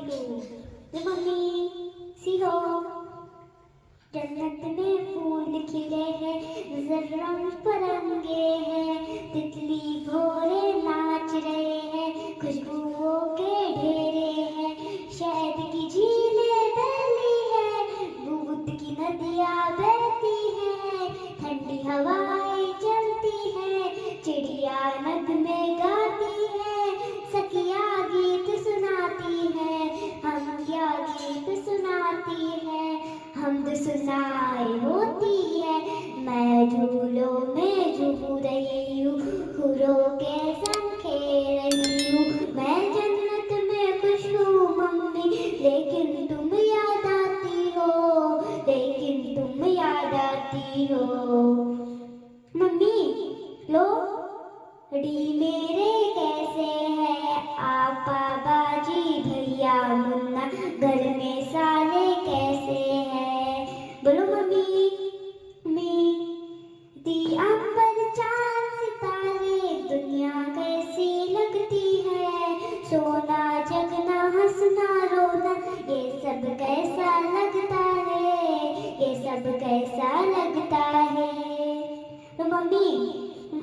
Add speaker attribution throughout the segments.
Speaker 1: To. Mummy सी हो, जन्नत में फूल खिले हैं, रंग बिरंगे हैं, तितली भोरे नाच रहे हैं, खुशबुओं के ढेरे हैं, शहद की झीलें बहती हैं, दूध की नदियाँ बहती हैं, ठंडी हवाएं चलती हैं, चिड़िया नगमे गाती है, सखिया गीत सुनाती है, हम क्या गीत सुनाती है, हमद सुनाए होती है, मैं झूलों में झूम रही हूँ, हुरों के संग खेल रही हूँ, मैं जन्नत में खुश हूँ मम्मी, लेकिन तुम याद आती हो, लेकिन तुम याद आती हो। मम्मी लो डी मेरे कैसे है, आपा बाजी भैया मुन्ना घर में साले कैसे है, बोलो मम्मी। दी अंबर चांद सितारे दुनिया कैसी लगती है, सोना जगना हंसना रोना ये सब कैसा लगता है, ये सब कैसा लगता है। तो मम्मी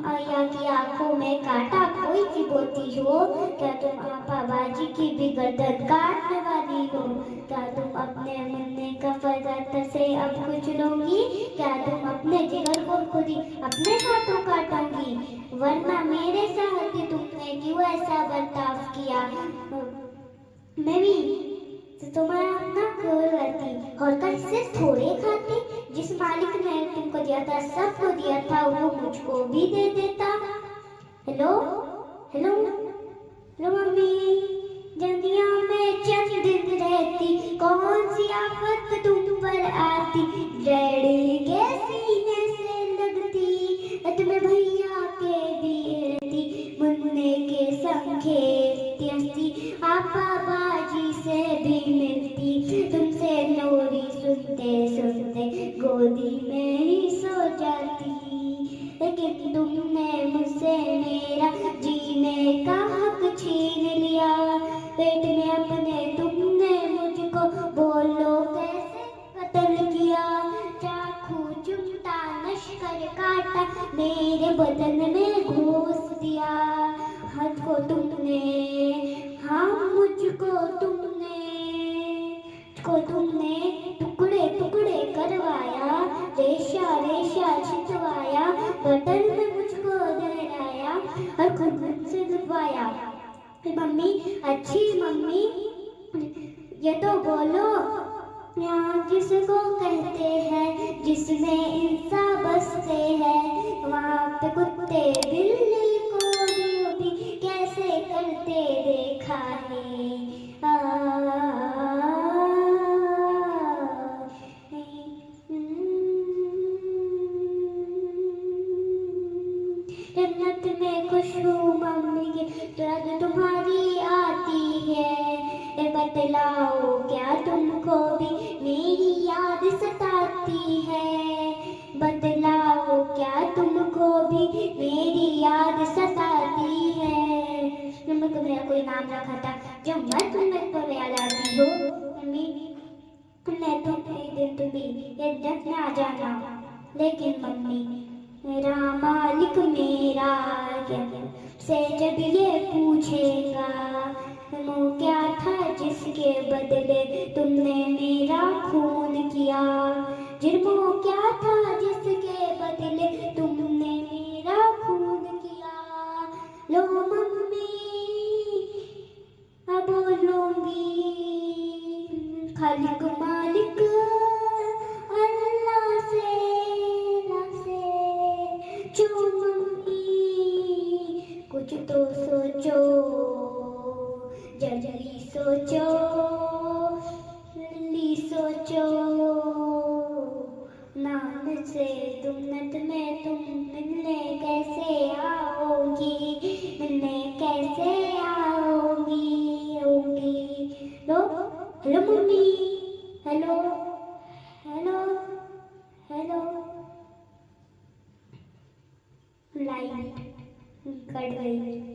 Speaker 1: आया की आंखों में कांटा कोई चिबोती हो, क्या तुम आपा बाजी की भी गर्दन काटने वाली हो, क्या तुम अपने मुन्ने का फर्जत से अब कुछ लोगी, क्या तुम अपने जिगर को खुद ही अपने हाथों काटोगी, वरना मेरे साथ ही तुमने क्यों ऐसा बर्ताव किया। मैं भी तुम्हारा अपना क्यों करती और कल सिर्फ थोड़े खाती, जिस मालिक ने तुमको दिया था सबको दिया था वो मुझको भी दे देता। हेलो हेलो हेलो मम्मी, जंदिया में चंद दिन रहती, कौन सी आफत तुम पर आती, डैडी के सीने से लगती, तुम्हें भैया के भी रहती, मुन्ने के संग खेलती हंसती, आपा बाजी से भी मिलती, तुमसे लोरी सुनते सुनते गोदी में ही सो जाती, लेकिन तुमने मुझसे मेरा जीने का हक छीन लिया, पेट में अपने तुमने मुझको बोलो कैसे कत्ल किया, चाकू चुमटा लश्कर काटा मेरे बदन में घोंस दिया, हाथ को तुमने हाँ मुझको तुमने टुकड़े टुकड़े करवाया, रेशा रेशा छिटवाया, बटन में मुझको दहराया और खुद से दबाया। मम्मी अच्छी मम्मी ये तो बोलो, यहाँ किसको कहते हैं जिसमें इंसान बसते हैं, वहाँ पे कुत्ते बिल्ली को भी कैसे करते देखा है। जन्नत में खुश हूँ मम्मी की याद तुम्हारी आती है, बतलाओ क्या तुमको भी मेरी याद सताती है, बतलाओ क्या तुमको भी मेरी याद सताती है। तुमको मेरा कोई नाम रखा था जो मैं तुम्हें पर याद आती हो मम्मी, मैं तो एक दिन तुम्हें ये जन्नत में आ जाना, लेकिन मम्मी मेरा मालिक मेरा से जब ये पूछेगा वो क्या था जिसके बदले तुमने मेरा खून किया, जुर्मों क्या था जिसके बदले तुमने मेरा खून किया। लो मम्मी अब बोलूंगी खालिक मालिक अल्लाह से जो मम्मी कुछ तो सोचो, जल्दी सोचो, जल्दी सोचो, नाम से जन्नत में तुम मिलने कैसे आओगी, मिलने कैसे आओगी आओगी। लो hello mummy, hello hello hello, light cut गई।